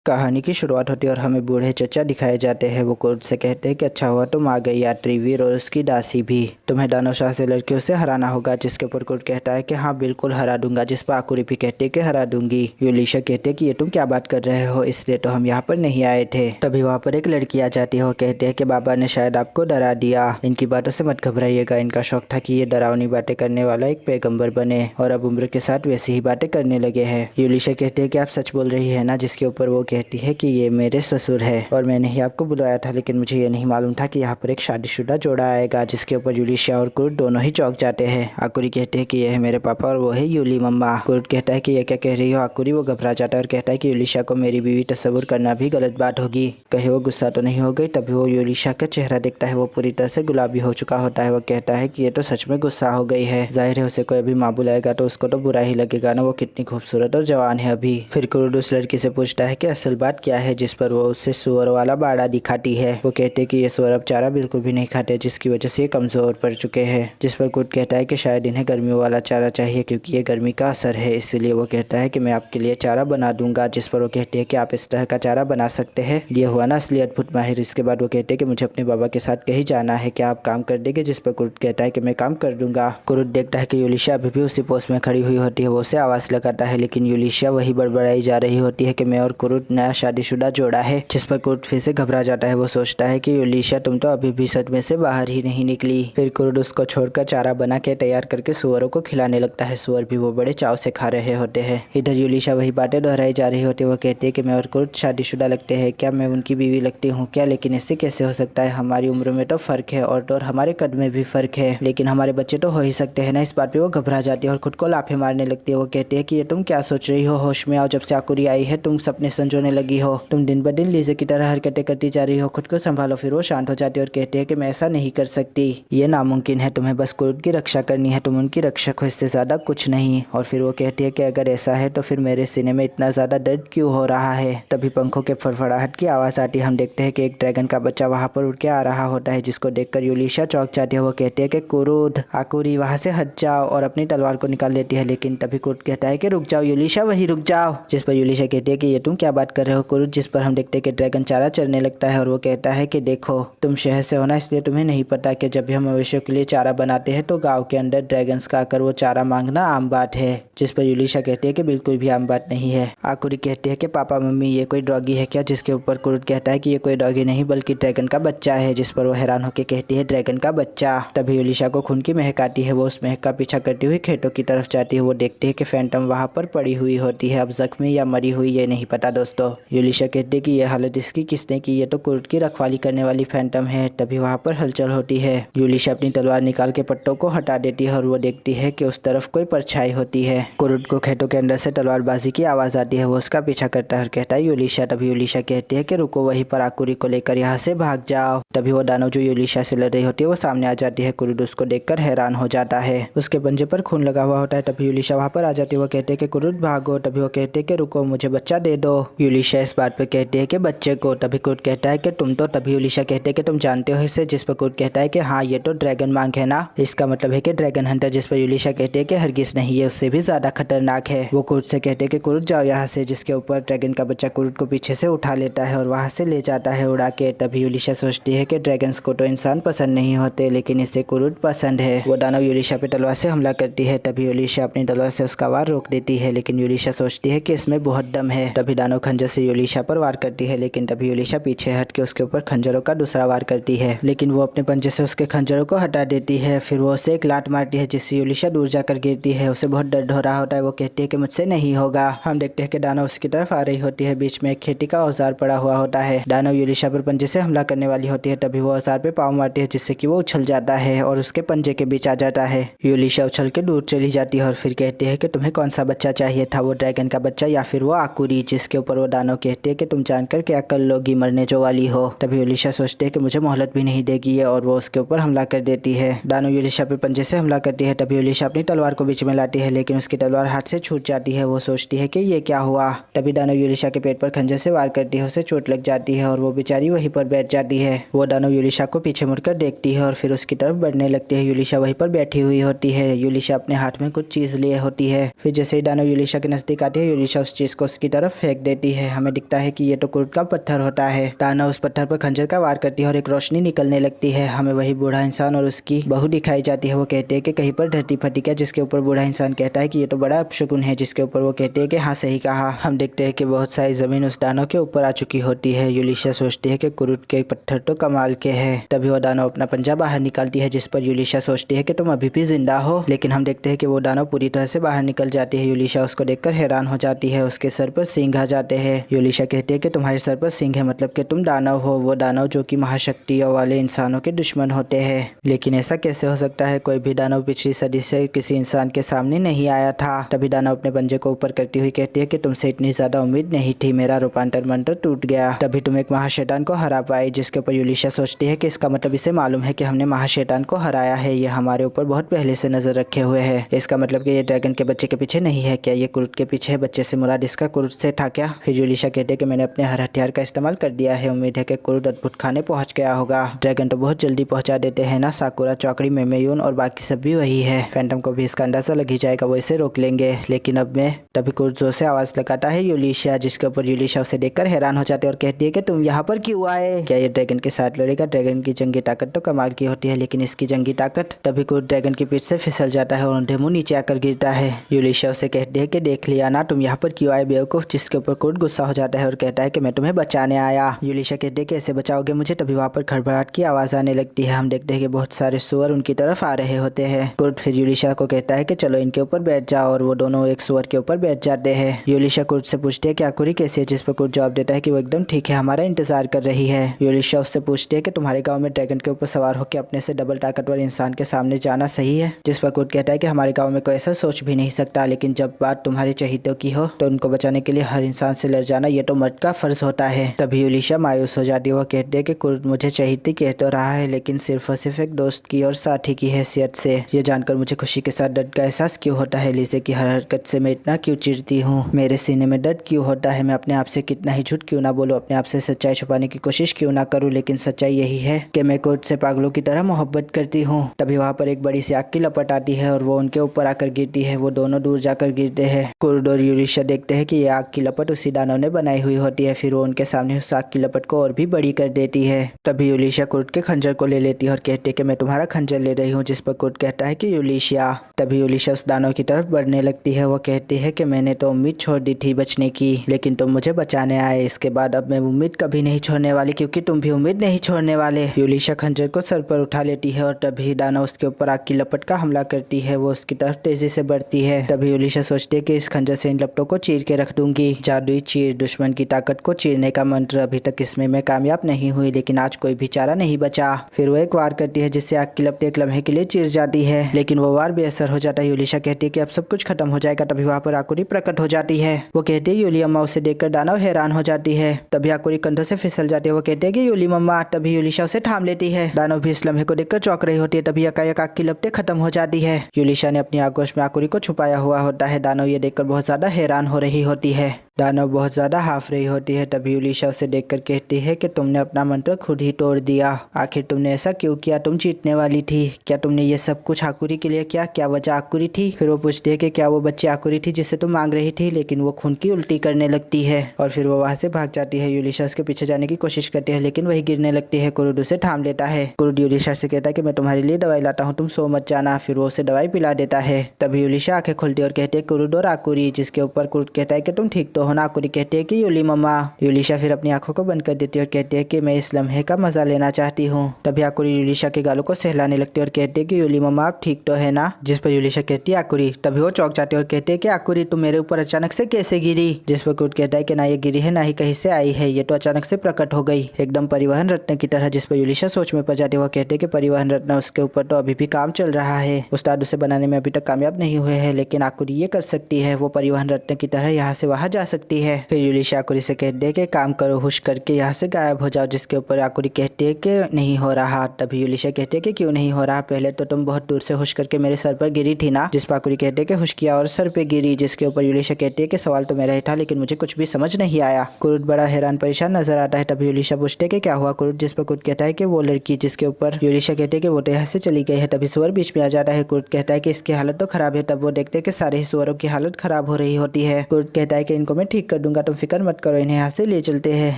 कहानी की शुरुआत होती है और हमें बूढ़े चचा दिखाए जाते हैं। वो कुर्द से कहते हैं कि अच्छा हुआ तुम आ गई यात्री वीर और उसकी दासी भी। तुम्हें दानवशाह से लड़कियों से हराना होगा। जिसके ऊपर कुर्द कहता है कि हाँ बिल्कुल हरा दूंगा। जिस पर आकुरी भी कहते हैं कि हरा दूंगी। यूलिशा कहते हैं कि ये तुम क्या बात कर रहे हो, इसलिए तो हम यहाँ पर नहीं आए थे। तभी वहाँ पर एक लड़की आ जाती है। वो कहते हैं कि बाबा ने शायद आपको डरा दिया। इनकी बातों से मत घबराइएगा। इनका शौक था कि ये डरावनी बातें करने वाला एक पैगंबर बने और अब उम्र के साथ वैसी ही बातें करने लगे हैं। यूलिशा कहते हैं कि आप सच बोल रही है ना। जिसके ऊपर वो कहती है कि ये मेरे ससुर है और मैंने ही आपको बुलाया था, लेकिन मुझे ये नहीं मालूम था कि यहाँ पर एक शादीशुदा जोड़ा आएगा। जिसके ऊपर यूलिशा और कुर्द दोनों ही चौंक जाते हैं। आकुरी कहते हैं कि ये है मेरे पापा और वो है यूली मम्मा। कुर्द कहता है कि ये क्या कह रही हो आकुरी। वो घबरा जाता है और कहता है कि यूलिशा को मेरी बीवी तस्वुर करना भी गलत बात होगी। कहे वो गुस्सा तो नहीं हो गई। तभी वो यूलिशा का चेहरा देखता है। वो पूरी तरह से गुलाबी हो चुका होता है। वो कहता है कि ये तो सच में गुस्सा हो गई है। जाहिर है उसे कोई अभी माँ बुलाएगा तो उसको तो बुरा ही लगेगा ना। वो कितनी खूबसूरत और जवान है अभी। फिर कुर्द उस लड़की से पूछता है कि असल बात क्या है। जिस पर वो उससे सुअर वाला बाड़ा दिखाती है। वो कहते हैं कि ये सुअर अब चारा बिल्कुल भी नहीं खाते, जिसकी वजह से ये कमजोर पड़ चुके हैं। जिस पर कुर्द कहता है कि शायद इन्हें गर्मियों वाला चारा चाहिए क्योंकि ये गर्मी का असर है। इसलिए वो कहता है कि मैं आपके लिए चारा बना दूंगा। जिस पर वो कहते हैं कि आप इस तरह का चारा बना सकते हैं। ये हुआ ना असली अद्भुत माहिर। इसके बाद वो कहते हैं कि मुझे अपने बाबा के साथ कहीं जाना है, क्या आप काम कर देंगे। जिस पर कुर्द कहता है कि मैं काम कर दूंगा। कुर्द देखता है कि यूलिशा अभी भी उसी पोस्ट में खड़ी हुई होती है। वो उसे आवाज लगाता है, लेकिन यूलिशा वही बड़बड़ाई जा रही होती है कि मैं और कुर्द नया शादीशुदा जोड़ा है। जिस पर कुर्द फिर से घबरा जाता है। वो सोचता है कि यूलिशा तुम तो अभी भी सच में से बाहर ही नहीं निकली। फिर कुर्द उसको छोड़कर चारा बना के तैयार करके सुअरों को खिलाने लगता है। सुअर भी वो बड़े चाव से खा रहे होते हैं। इधर यूलिशा वही बातें दोहराई जा रही होती है। वो कहती है कि मैं और कुर्द शादीशुदा लगते हैं, क्या मैं उनकी बीवी लगती हूँ क्या। लेकिन इससे कैसे हो सकता है, हमारी उम्र में तो फर्क है और हमारे कद में भी फर्क है, लेकिन हमारे बच्चे तो हो ही सकते हैं ना। इस बात पे वो घबरा जाती है और खुद को लाफे मारने लगती है। वो कहती है कि ये तुम क्या सोच रही हो, होश में आओ। जब से आकुरी आई है तुम सपने संजोने लगी हो। तुम दिन ब दिन लीजे की तरह हरकतें करती जा रही हो। खुद को संभालो। फिर वो शांत हो जाती है और कहती है कि मैं ऐसा नहीं कर सकती, ये नामुमकिन है। तुम्हें बस कुर्द की रक्षा करनी है, तुम उनकी रक्षक हो, इससे ज़्यादा कुछ नहीं। और फिर वो कहती है कि अगर ऐसा है तो फिर मेरे सीने में इतना ज़्यादा दर्द क्यों हो रहा है। तभी पंखों के फड़फड़ाहट की आवाज़ आती है। हम देखते हैं कि एक ड्रैगन का बच्चा वहाँ पर उड़ के आ रहा होता है, जिसको देखकर यूलिशा चौंक जाती है। वो कहती है कि कुर्द आकुरी वहाँ से हट जाओ और अपनी तलवार को निकाल लेती है। लेकिन तभी कुर्द कहता है कि रुक जाओ यूलिशा, वही रुक जाओ। जिस पर यूलिशा कहती है कि ये तुम क्या बात कर रहे हो कुर्द। जिस पर हम देखते हैं कि ड्रैगन चारा चरने लगता है और वो कहता है कि देखो तुम शहर से हो ना, इसलिए तुम्हें नहीं पता कि जब भी हम मवेशियों के लिए चारा बनाते हैं तो गांव के अंदर ड्रैगन्स का आकर वो चारा मांगना आम बात है। जिस पर यूलिशा कहती है कि बिल्कुल भी आम बात नहीं है। आकुरी कहती है कि पापा मम्मी ये कोई डॉगी है क्या। जिसके ऊपर कुर्द कहता है कि ये कोई डॉगी नहीं बल्कि ड्रैगन का बच्चा है। जिस पर वो हैरान होकर कहती है ड्रैगन का बच्चा। तभी यूलिशा को खून की महक आती है। वो उस महक का पीछा करती हुई खेतों की तरफ जाती है। वो देखती है कि फैंटम वहाँ पर पड़ी हुई होती है, अब जख्मी या मरी हुई ये नहीं पता दोस्तों। यूलिशा कहती है कि ये हालत इसकी किसने की, ये तो कुर्द की रखवाली करने वाली फैंटम है। तभी वहाँ पर हलचल होती है। यूलिशा अपनी तलवार निकाल के पट्टों को हटा देती है और वो देखती है कि उस तरफ कोई परछाई होती है। कुर्द को खेतों के अंदर से तलवारबाजी की आवाज आती है। वो उसका पीछा करता है और कहता है यूलिशा। तभी यूलिशा कहती है कि रुको, वहीं पर आकुरी को लेकर यहाँ से भाग जाओ। तभी वो दानव जो यूलिशा से लड़ रही होती है वो सामने आ जाती है। कुर्द उसको देखकर हैरान हो जाता है। उसके पंजे पर खून लगा हुआ होता है। तभी यूलिशा वहाँ पर आ जाती है। वो कहते हैं कि कुर्द भागो। तभी वो कहते हैं कि रुको, मुझे बच्चा दे दो। यूलिशा इस बात पे कहती है कि बच्चे को। तभी कुर्द कहता है कि तुम तो। तभी यूलिशा कहते हैं कि तुम जानते हो इसे। जिस पर कुर्द कहता है कि हाँ ये तो ड्रैगन मांग है ना, इसका मतलब है कि ड्रैगन हंटर। जिस पर यूलिशा कहते हैं कि हरगिज नहीं, है उससे भी ज्यादा खतरनाक है। वो कुर्द से कहते हैं कि कुर्द जाओ यहाँ से। जिसके ऊपर ड्रैगन का बच्चा कुर्द को पीछे से उठा लेता है और वहाँ से ले जाता है उड़ा के। तभी यूलिशा सोचती है कि ड्रैगन्स को तो इंसान पसंद नहीं होते, लेकिन इसे कुर्द पसंद है। वो दानव यूलिशा पे तलवार से हमला करती है। तभी यूलिशा अपनी तलवार से उसका वार रोक देती है, लेकिन यूलिशा सोचती है कि इसमें बहुत दम है। तभी दानव खंजर से यूलिशा पर वार करती है, लेकिन तभी यूलिशा पीछे हट के उसके ऊपर खंजरों का दूसरा वार करती है, लेकिन वो अपने पंजे से उसके खंजरों को हटा देती है। फिर वो उसे एक लात मारती है, जिससे यूलिशा दूर जाकर गिरती है। उसे बहुत दर्द हो रहा होता है। वो कहती है कि मुझसे नहीं होगा। हम देखते हैं कि दानव उसकी तरफ आ रही होती है। बीच में एक खेती का औजार पड़ा हुआ होता है। दानव यूलिशा पर पंजे से हमला करने वाली होती है। तभी वो औजार पे पाँव मारती है, जिससे कि वो उछल जाता है और उसके पंजे के बीच आ जाता है। यूलिशा उछल के दूर चली जाती है और फिर कहती है कि तुम्हें कौन सा बच्चा चाहिए था, वो ड्रैगन का बच्चा या फिर वो आकुरी। जिसके ऊपर वो दानव कहते हैं कि तुम जानकर क्या कर लोगी, मरने जो वाली हो। तभी यूलिशा सोचते है कि मुझे मोहलत भी नहीं देगी ये, और वो उसके ऊपर हमला कर देती है। दानव यूलिशा पे पंजे से हमला करती है। तभी यूलिशा अपनी तलवार को बीच में लाती है, लेकिन उसकी तलवार हाथ से छूट जाती है। वो सोचती है कि ये क्या हुआ। तभी दानव यूलिशा के पेट पर खंजर से वार करती है। उसे चोट लग जाती है और वो बेचारी वहीं पर बैठ जाती है। वो वो दानव यूलिशा को पीछे मुड़कर देखती है और फिर उसकी तरफ बढ़ने लगती है। यूलिशा वहीं पर बैठी हुई होती है। यूलिशा अपने हाथ में कुछ चीज लिए होती है। फिर जैसे ही दानव यूलिशा के नजदीक आती है, यूलिशा उस चीज को उसकी तरफ फेंक देती है। हमें दिखता है कि ये तो कुर्ट का पत्थर होता है। दानव उस पत्थर पर खंजर का वार करती है और एक रोशनी निकलने लगती है। हमें वही बूढ़ा इंसान और उसकी बहू दिखाई जाती है। वो कहते हैं कि कहीं पर धरती फटी क्या, जिसके ऊपर बूढ़ा इंसान कहता है कि ये तो बड़ा अपशकुन है, जिसके ऊपर वो कहते हैं कि हाँ सही कहा। हम देखते हैं कि बहुत सारी जमीन उस दानव के ऊपर आ चुकी होती है। यूलिशा सोचती है कि कुरुट के पत्थर तो कमाल के हैं। तभी वो दानव अपना पंजा बाहर निकालती है, जिस पर यूलिशा सोचती है कि तुम अभी भी जिंदा हो। लेकिन हम देखते हैं कि वो दानव पूरी तरह से बाहर निकल जाती है। यूलिशा उसको देखकर हैरान हो जाती है। उसके सर पर सींग आ जाते हैं। यूलिशा कहती है कि तुम्हारे सर पर सींग है, मतलब कि तुम दानव हो। वो दानव जो कि महाशक्तियों वाले इंसानों के दुश्मन होते हैं। लेकिन ऐसा कैसे हो सकता है? कोई भी दानव पिछली सदी से किसी इंसान के सामने नहीं आया था। तभी दानव अपने पंजे को ऊपर करती हुई कहती है कि तुमसे इतनी ज्यादा उम्मीद नहीं थी। मेरा रूपांतर मंत्र टूट गया, तभी तुम एक महाशैतान को हरा पाए। जिसके ऊपर यूलिशा सोचती है कि इसका मतलब इसे मालूम है कि हमने महाशैतान को हराया है। ये हमारे ऊपर बहुत पहले से नजर रखे हुए है। इसका मतलब कि ये ड्रैगन के बच्चे के पीछे नहीं है क्या? ये कुरुट के पीछे है। बच्चे से मुराद इसका कुरुट से था क्या? फिर यूलिशा कहते हैं कि मैंने अपने हर हथियार का इस्तेमाल कर दिया है। उम्मीद है कि कुरुट अद्भुत खाने पहुंच गया होगा। ड्रैगन तो बहुत जल्दी पहुंचा देते हैं ना। साकुरा, चौकड़ी, मेमेयून और बाकी सब भी वही है। फैंटम को भी इसका अंदाजा लग ही जाएगा, वो इसे रोक लेंगे। लेकिन अब मैं तभी कुरुट जोर से आवाज लगाता है यूलिशा, जिसके ऊपर यूलिशा उसे देखकर हैरान हो जाते हैं और कहती है कि तुम यहाँ पर क्यों आए? क्या ये ड्रैगन के साथ लड़ेगा? ड्रैगन की जंगी ताकत तो कमाल की होती है, लेकिन इसकी जंगी ताकत। तभी कुरुट ड्रैगन की पीठ से फिसल जाता है और अंधे मुंह नीचे आकर गिरता है। यूलिशा उसे कहती है कि देख लिया ना, तुम यहाँ पर क्यों आए बेवकूफ? जिसके ऊपर कुरुट गुस्सा हो जाता है और कहता है कि मैं तुम्हें बचाने आया। यूलिशा कहती है कि ऐसे बचाओगे मुझे? तभी वहाँ पर खड़बड़ाहट की आवाज आने लगती है। हम देखते हैं कि बहुत सारे सुअर उनकी तरफ आ रहे होते हैं। कुरुट फिर यूलिशा को कहता है कि चलो इनके ऊपर बैठ जाओ, और वो दोनों एक सुअर के ऊपर बैठ जाते हैं। यूलिशा कुरुट से पूछती है कि आकुरी कैसी है? जिस पर कुरुट जवाब देता है कि वो एकदम ठीक है, हमारा इंतजार कर रही है। यूलिशा उससे पूछती है कि तुम्हारे गांव में ड्रैगन के ऊपर सवार होकर अपने से डबल ताकतवर इंसान के सामने जाना सही है? जिस पर कुरुट कहता है कि हमारे गांव में कोई ऐसा सोच भी नहीं सकता, लेकिन जब बात तुम्हारे चहीतों की हो तो उनको बचाने के लिए हर इंसान से लड़ जाना ये तो मर्द का फर्ज होता है। तभी यूलिशा मायूस हो जाती है। वो कहती है कि कुरुट मुझे चहीती कह तो रहा है, लेकिन सिर्फ और सिर्फ एक दोस्त की और साथी की हैसियत से। ये जानकर मुझे खुशी के साथ दर्द का एहसास क्यों होता है? लिजे की हर हरकत से मैं इतना क्यों चिढ़ती हूँ? मेरे सीने में दर्द क्यों होता है? मैं अपने आप से कितना ही झूठ क्यों ना बोलूं, अपने आप से सच्चाई छुपाने की कोशिश क्यों ना करूं, लेकिन सच्चाई यही है कि मैं कुरुट से पागलों की तरह मोहब्बत करती हूँ। तभी वहाँ पर एक बड़ी सी आग की लपट आती है और वो उनके ऊपर आकर गिरती है। वो दोनों दूर जाकर गिरते हैं। कुरुट और यूलिशा देखते हैं कि ये आग की लपट उसी दानव ने बनाई हुई होती है। फिर वो उनके सामने उस आग की लपट को और भी बड़ी कर देती है। तभी यूलिशा कुरुट के खंजर को ले लेती है और कहती है कि मैं तुम्हारा खंजर ले रही हूँ। जिस पर कुरुट कहता है कि यूलिशा। तभी यूलिशा उस दानव की तरफ बढ़ने लगती है। वो कहती है कि मैंने तो उम्मीद छोड़ दी थी बचने की, लेकिन तुम मुझे बचाने आए। इसके बाद अब मैं उम्मीद कभी नहीं छोड़ने वाली, क्योंकि तुम भी उम्मीद नहीं छोड़ने वाले। यूलिशा खंजर को सर पर उठा लेती है और तभी दानव उसके ऊपर आग की लपट का हमला करती है। वो उसकी तरफ तेजी से बढ़ती है। तभी यूलिशा सोचती है कि इस खंजर से इन लपटों को चीर के रख दूंगी। जादुई चीर, दुश्मन की ताकत को चीरने का मंत्र। अभी तक इसमें मैं कामयाब नहीं हुई, लेकिन आज कोई भी चारा नहीं बचा। फिर वो एक वार करती है जिससे आग की लपटें एक लम्हे के लिए चिर जाती है, लेकिन वो वार बेअसर हो जाता है। यूलिशा कहती है कि अब सब कुछ खत्म हो जाएगा। तभी वहाँ पर आकुरी प्रकट हो जाती है। वो कहती है यूली अम्मा। उसे देखकर दानव हैरान हो जाती है। तभी आकुरी कंधों से फिसल जाती है। वो कहते हैं कि यूली मम्मा। तभी यूलिशा उसे थाम लेती है। दानव भी इस लम्हे को देखकर चौंक रही होती है। तभी एकाएक आग की लपटें खत्म हो जाती है। यूलिशा ने अपनी आगोश में आकुरी को छुपाया हुआ होता है। दानव ये देखकर बहुत ज्यादा हैरान हो रही होती है। दानव बहुत ज्यादा हाफ रही होती है। तभी यूलिशा उसे देखकर कहती है कि तुमने अपना मंत्र खुद ही तोड़ दिया। आखिर तुमने ऐसा क्यों किया? तुम जीतने वाली थी। क्या तुमने ये सब कुछ आकुरी के लिए किया? क्या वजह आकुरी थी? फिर वो पूछती है कि क्या वो बच्ची आकुरी थी जिसे तुम मांग रही थी? लेकिन वो खून की उल्टी करने लगती है और फिर वो वहाँ से भाग जाती है। यूलिशा उसके पीछे जाने की कोशिश करती है, लेकिन वही गिरने लगती है। कुरुट उसे थाम लेता है। कुरुट यूलिशा से कहता है कि मैं तुम्हारे लिए दवाई लाता हूँ, तुम सो मत जाना। फिर वो उसे दवाई पिला देता है। तभी यूलिशा आंखें खोलती है और कहती है कुरुट और आकुरी। जिसके ऊपर कुरुट कहता है कि तुम ठीक तो हो ना? आकुरी कहती है कि यूली मम्मा। यूलिशा फिर अपनी आंखों को बंद कर देती है और कहती है कि मैं इस लम्हे का मजा लेना चाहती हूँ। तभी आकुरी यूलिशा के गालों को सहलाने लगती है और कहती है कि यूली मम्मा आप ठीक तो है ना? जिस पर यूलिशा कहती है आकुरी। तभी वो चौंक जाती है और कहती है कि आकुरी तुम मेरे ऊपर अचानक से कैसे गिरी? जिस पर कुरुट कहता है कि ना ये गिरी है ना ही कहीं से आई है, ये तो अचानक से प्रकट हो गई, एकदम परिवहन रत्न की तरह। जिस पर यूलिशा सोच में पड़ जाती है। वो कहते हैं कि परिवहन रत्न, उसके ऊपर तो अभी भी काम चल रहा है। उस्ताद उसे बनाने में अभी तक कामयाब नहीं हुए हैं, लेकिन आकुरी ये कर सकती है। वो परिवहन रत्न की तरह यहाँ से वहाँ जा सकती है। फिर यूलिशा आकुरी से कहती है कि काम करो, हुश करके यहाँ से गायब हो जाओ, जिसके ऊपर आकुरी कहती है कि नहीं हो रहा। तभी यूलिशा कहती है कि क्यों नहीं हो रहा, पहले तो तुम बहुत दूर से हुश करके मेरे सर पर गिरी थी ना। जिस पर आकुरी कहती है कि हुश किया और सर पे गिरी, जिसके ऊपर यूलिशा कहती है कि सवाल तो मेरा ही था लेकिन मुझे कुछ भी समझ नहीं आया। कुरुट बड़ा हैरान परेशान नजर आता है। तभी यूलिशा पूछते है कि क्या हुआ कुरुट, जिस पर कुरुट कहता है कि वो लड़की, जिसके ऊपर यूलिशा कहती है कि वो तो यहाँ से चली गई है। तभी सुअर बीच में आ जाता है। कुरुट कहता है कि इसकी हालत तो खराब है। तब वो देखते हैं कि सारे ही सुअरों की हालत खराब हो रही होती है। कुरुट कहता है कि इनको मैं ठीक कर दूंगा, तुम फिक्र मत करो, इन्हें यहाँ से ले चलते हैं।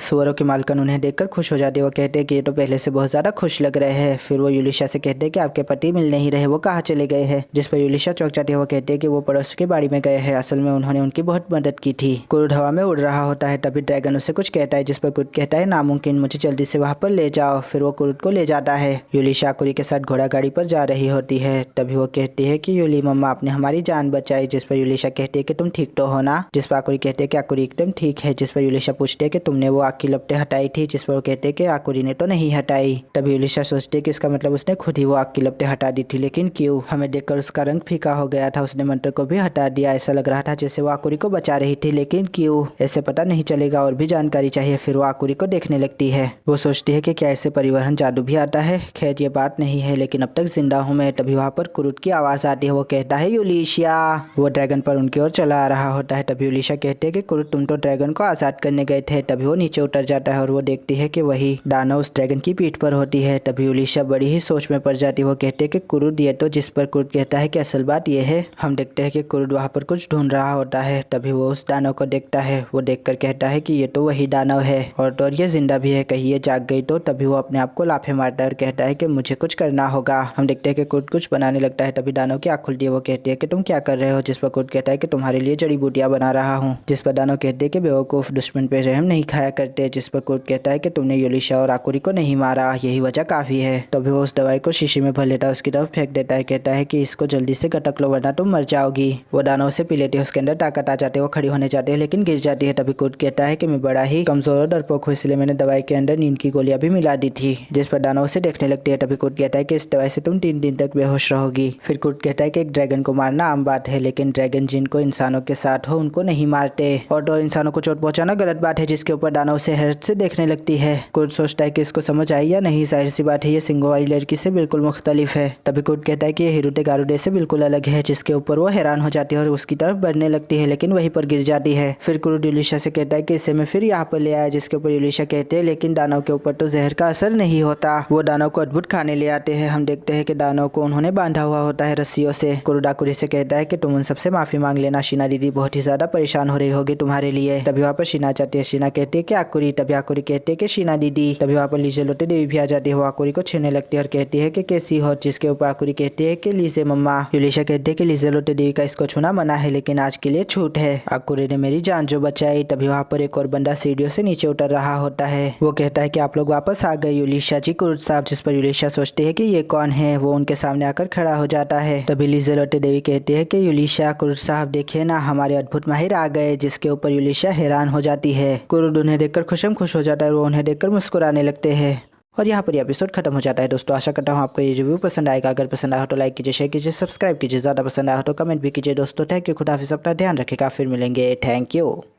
सुअरों के मालकन उन्हें देखकर खुश हो जाते हैं। वो कहते हैं कि ये तो पहले से बहुत ज्यादा खुश लग रहे हैं। फिर वो यूलिशा से कहते हैं कि आपके पति मिल नहीं रहे, वो कहाँ चले गए हैं। जिस पर यूलिशा चौंक जाती है। वो कहते हैं कि वो पड़ोस की बाड़ी में गए हैं, असल में उन्होंने उनकी बहुत मदद की थी। कुरुट हवा में उड़ रहा होता है। तभी ड्रैगन उससे कुछ कहता है, जिस पर कुरुट कहता है नामुमकिन, मुझे जल्दी से वहाँ पर ले जाओ। फिर वो कुरुट को ले जाता है। यूलिशा आकुरी के साथ घोड़ा गाड़ी पर जा रही होती है। तभी वो कहती है कि यूली मम्मा, आपने हमारी जान बचाई। जिस पर यूलिशा कहती है कि तुम ठीक तो हो ना। जिस पर आकुरी कहते हैं कि आकुरी एकदम ठीक है। जिस पर यूलिशा पूछती है कि तुमने वो आग की लपटें हटाई थी। जिस पर वो कहते हैं कि आकुरी ने तो नहीं हटाई। तभी यूलिशा सोचती है कि इसका मतलब उसने खुद ही वो आग की लपटें हटा दी थी, लेकिन क्यों। हमें देखकर उसका रंग फीका हो गया था, उसने मंत्र को भी हटा दिया। ऐसा लग रहा था जैसे वो आकुरी को बचा रही थी, लेकिन क्यों, ऐसे पता नहीं चलेगा, और भी जानकारी चाहिए। फिर वो आकुरी को देखने लगती है। वो सोचती है कि क्या ऐसे परिवहन जादू भी आता है। खैर ये बात नहीं है, लेकिन अब तक जिंदा हूँ मैं। तभी वहाँ पर कुरुट की आवाज आती है। वो कहता है यूलिशा। वो ड्रैगन पर उनकी ओर चला आ रहा होता है। तभी यूलिशा कहते हैं कि कुरुट, तुम तो ड्रैगन को आजाद करने गए थे। तभी वो नीचे उतर जाता है और वो देखती है कि वही दानव उस ड्रैगन की पीठ पर होती है। तभी यूलिशा बड़ी ही सोच में पड़ जाती है। वो कहते हैं कि कुरुट ये तो, जिस पर कुरुट कहता है कि असल बात यह है। हम देखते हैं कि कुरुट वहाँ पर कुछ ढूंढ रहा होता है। तभी वो उस दानव को देखता है। वो देखकर कहता है कि ये तो वही दानव है, और तो ये जिंदा भी है, कहीं ये जाग गई तो। तभी वो अपने आप को लाफे मारता है और कहता है कि मुझे कुछ करना होगा। हम देखते हैं कि कुरुट कुछ बनाने लगता है। तभी दानव की आँख खुलती है। वो कहती है कि तुम क्या कर रहे हो। जिस पर कुरुट कहता है कि तुम्हारे लिए जड़ी बूटियां बना रहा हूँ। जिस पर दानव कहते हैं कि बेवकूफ, दुश्मन पे रहम नहीं खाया करते। जिस पर कुरुट कहता है कि तुमने यूलिशा और आकुरी को नहीं मारा, यही वजह काफी है। तभी वो उस दवाई को शीशी में भर लेता है, उसकी तरफ फेंक देता है। कहता है कि इसको जल्दी से गटक लो वरना तुम मर जाओगी। वो दानव से पी लेती है, उसके अंदर ताकत आ जाती है। वो खड़ी होने जाती है लेकिन गिर जाती है। तभी कुरुट कहता है कि मैं बड़ा ही कमजोर और डरपोक हूँ, इसलिए मैंने दवाई के अंदर नींद की गोलियां भी मिला दी थी। जिस पर दानव से देखने लगती है। तभी कुरुट कहता है कि इस दवाई से तुम 3 दिन तक बेहोश रहोगी। फिर कुरुट कहता है कि एक ड्रैगन को मारना आम बात है, लेकिन ड्रैगन जिनको इंसानों के साथ हो उनको नहीं मारते, और तो इंसानों को चोट पहुंचाना गलत बात है। जिसके ऊपर दानव से हैरत से देखने लगती है। कुरुट सोचता है कि इसको समझ आई या नहीं, जाहिर सी बात है ये सिंगों वाली लड़की से बिल्कुल मुख्तलिफ है। तभी कुरुट कहता है कि ये हिरुते गारुडे से बिल्कुल अलग है। जिसके ऊपर वो हैरान हो जाती है और उसकी तरफ बढ़ने लगती है, लेकिन वहीं पर गिर जाती है। फिर कुरुट यूलिशा से कहता है कि इसे मैं फिर यहाँ पर ले आया। जिसके ऊपर यूलिशा कहते हैं लेकिन दानव के ऊपर तो जहर का असर नहीं होता। वो दानव को अद्भुत खाने ले आते हैं। हम देखते हैं कि दानव को उन्होंने बांधा हुआ होता है रस्सियों से। कुरुट आकुरी से कहता है कि तुम उन सबसे माफी मांग लेना, शीना दीदी बहुत ही ज्यादा परेशान हो रही होगी तुम्हारे लिए। तभी वहाँ पर शीना चाहती है। शीना कहती है कि आकुरी। तभी आकुरी कहते हैं कि शीना दीदी। तभी वहाँ पर लीजेलोटे देवी भी आ जाती है। वो आकुरी को छीनने लगती है और कहती है कि कैसी हो। जिसके ऊपर आकुरी कहती है कि लीजे मम्मा। यूलिशा कहती है कि लीजेलोटे देवी का इसको छूना मना है, लेकिन आज के लिए छूट है, आकुरी ने मेरी जान जो बचाई। तभी वहाँ पर एक और बंदा सीढ़ियों से नीचे उतर रहा होता है। वो कहता है कि आप लोग वापस आ गए यूलिशा जी, कुरुट साहब। जिस पर यूलिशा सोचती है कि ये कौन है। वो उनके सामने आकर खड़ा हो जाता है। तभी लीजेलोटे देवी कहती है कि यूलिशा, कुरुट साहब देखिए ना, हमारे अद्भुत माहिर आ गए। जिसके ऊपर यूलिशा हैरान हो जाती है। कुरुट उन्हें देखकर खुश हो जाता है और वो उन्हें देखकर मुस्कुराने लगते हैं। और यहाँ पर एपिसोड खत्म हो जाता है। दोस्तों आशा करता हूँ आपको ये रिव्यू पसंद आएगा। अगर पसंद आया हो तो लाइक कीजिए, शेयर कीजिए, सब्सक्राइब कीजिए। ज़्यादा पसंद आया हो तो कमेंट भी कीजिए। दोस्तों थैंक यू, खुदा हाफिज़, अपना ध्यान रखेगा। फिर मिलेंगे, थैंक यू।